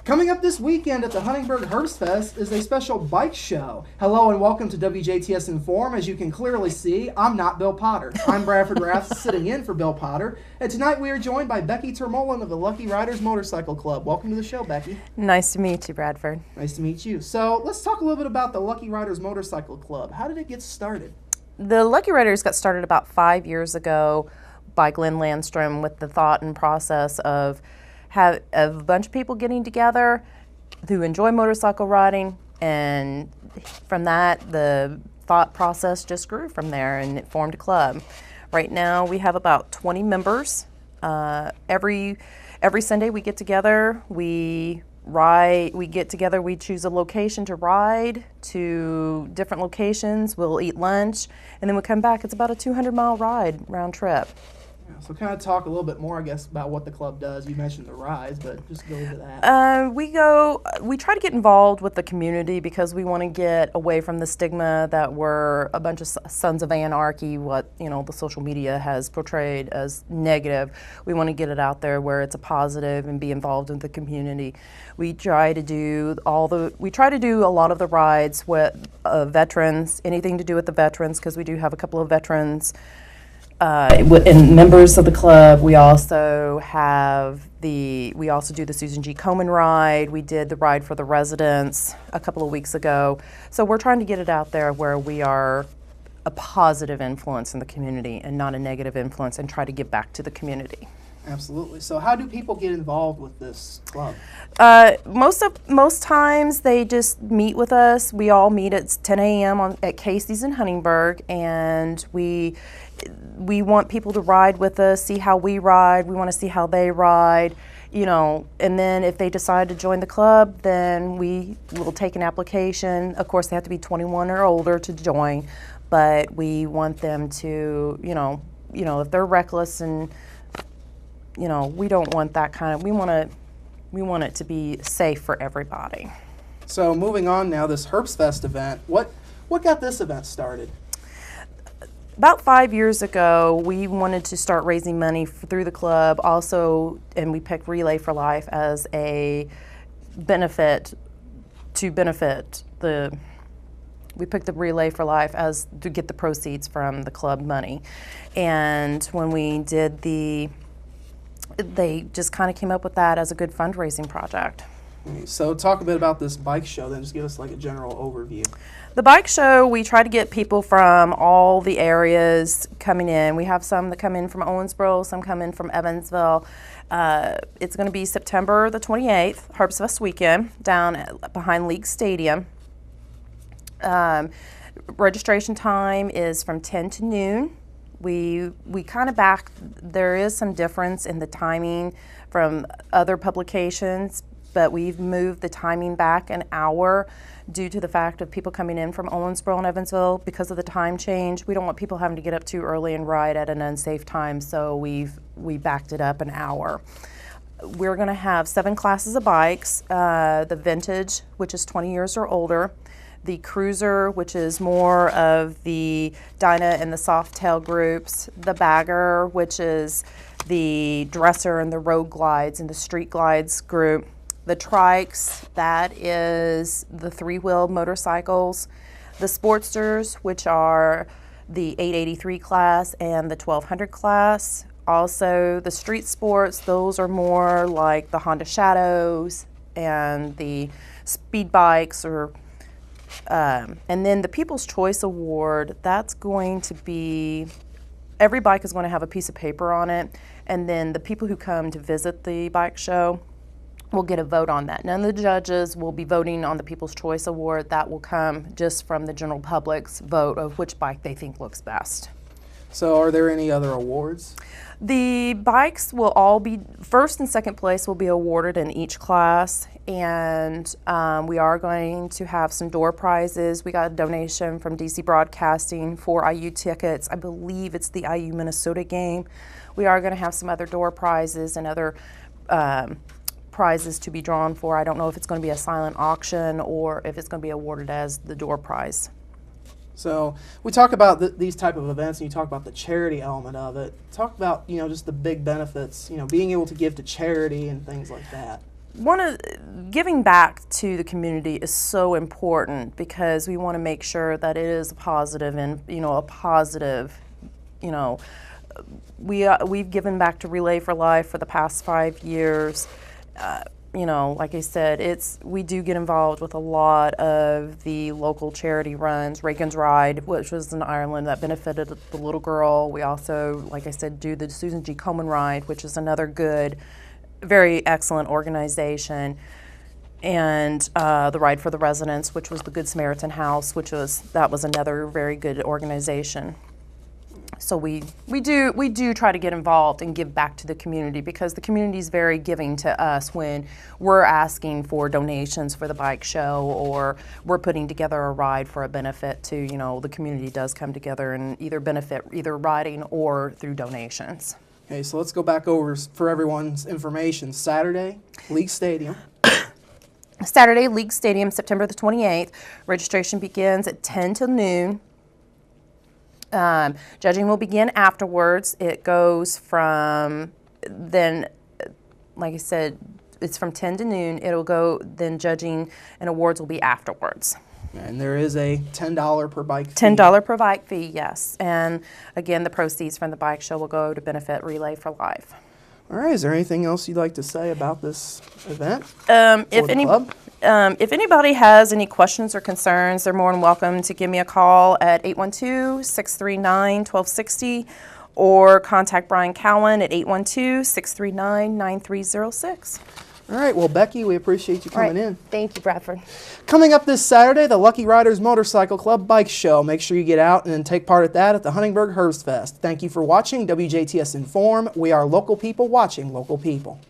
Coming up this weekend at the Huntingburg Herps Fest is a special bike show. Hello and welcome to WJTS in.form. As you can clearly see, I'm not Bill Potter. I'm Bradford Rath sitting in for Bill Potter. And tonight we are joined by Becky Tormohlen of the Lucky Riders Motorcycle Club. Welcome to the show, Becky. Nice to meet you, Bradford. Nice to meet you. So let's talk a little bit about the Lucky Riders Motorcycle Club. How did it get started? The Lucky Riders got started about 5 years ago by Glenn Landstrom with the thought and process of have a bunch of people getting together who enjoy motorcycle riding, and from that the thought process just grew from there and it formed a club. Right now we have about 20 members. Every Sunday we get together, we choose a location to ride to different locations, we'll eat lunch, and then we come back. It's about a 200-mile ride round trip. So kind of talk a little bit more, I guess, about what the club does. You mentioned the rides, but just go into that. We try to get involved with the community because we want to get away from the stigma that we're a bunch of sons of anarchy, what the social media has portrayed as negative. We want to get it out there where it's a positive and be involved in the community. We try to do a lot of the rides with veterans, anything to do with the veterans, because we do have a couple of veterans. And members of the club. We also do the Susan G. Komen ride. We did the ride for the residents a couple of weeks ago. So we're trying to get it out there where we are a positive influence in the community and not a negative influence, and try to give back to the community. Absolutely. So how do people get involved with this club? Most times they just meet with us. We all meet at 10 a.m. at Casey's in Huntingburg, and we want people to ride with us, see how we ride. We want to see how they ride, and then if they decide to join the club, then we will take an application. Of course, they have to be 21 or older to join, but we want them to, if they're reckless and, we don't want that kind of, we want it to be safe for everybody. So moving on now, this Herps Fest event, what got this event started? About 5 years ago, we wanted to start raising money through the club also, and we picked Relay for Life as a benefit we picked the Relay for Life as to get the proceeds from the club money. And when we did they just kind of came up with that as a good fundraising project. So talk a bit about this bike show, then just give us like a general overview. The bike show, we try to get people from all the areas coming in. We have some that come in from Owensboro, some come in from Evansville. It's going to be September the 28th, Herps Fest weekend, down behind League Stadium. Registration time is from 10 to noon. We kind of there is some difference in the timing from other publications, but we've moved the timing back an hour due to the fact of people coming in from Owensboro and Evansville because of the time change. We don't want people having to get up too early and ride at an unsafe time, so we backed it up an hour. We're going to have 7 classes of bikes, the Vintage, which is 20 years or older, the Cruiser, which is more of the Dyna and the Softail groups, the Bagger, which is the Dresser and the Road Glides and the Street Glides group, the Trikes, that is the 3-wheel motorcycles, the Sportsters, which are the 883 class and the 1200 class, also the Street Sports, those are more like the Honda Shadows and the speed bikes, and then the People's Choice Award, that's going to be, every bike is going to have a piece of paper on it, and then the people who come to visit the bike show will get a vote on that. None of the judges will be voting on the People's Choice Award. That will come just from the general public's vote of which bike they think looks best. So are there any other awards? The bikes will all be, first and second place will be awarded in each class, and we are going to have some door prizes. We got a donation from DC Broadcasting for IU tickets. I believe it's the IU Minnesota game. We are going to have some other door prizes and other prizes to be drawn for. I don't know if it's going to be a silent auction or if it's going to be awarded as the door prize. So we talk about these type of events, and you talk about the charity element of it. Talk about, just the big benefits, being able to give to charity and things like that. giving back to the community is so important because we want to make sure that it is a positive and we've given back to Relay for Life for the past 5 years. Like I said, we do get involved with a lot of the local charity runs. Reagan's Ride, which was in Ireland, that benefited the little girl. We also, like I said, do the Susan G. Komen Ride, which is another good, very excellent organization. And the Ride for the Residents, which was the Good Samaritan House, that was another very good organization. So we do try to get involved and give back to the community because the community is very giving to us when we're asking for donations for the bike show or we're putting together a ride for a benefit to, the community does come together and either benefit either riding or through donations. Okay, so let's go back over for everyone's information. Saturday, League Stadium. Saturday, League Stadium, September the 28th. Registration begins at 10 till noon. Judging will begin afterwards. It goes from then, like I said, it's from 10 to noon. It'll go, then judging and awards will be afterwards. And there is a $10 per bike fee. $10 per bike fee, yes. And again, the proceeds from the bike show will go to benefit Relay for Life. All right, is there anything else you'd like to say about this event? If anybody has any questions or concerns, they're more than welcome to give me a call at 812-639-1260 or contact Brian Cowan at 812-639-9306. All right, well, Becky, we appreciate you coming in. Thank you, Bradford. Coming up this Saturday, the Lucky Riders Motorcycle Club Bike Show. Make sure you get out and take part at that at the Huntingburg Herps Fest. Thank you for watching WJTS Inform. We are local people watching local people.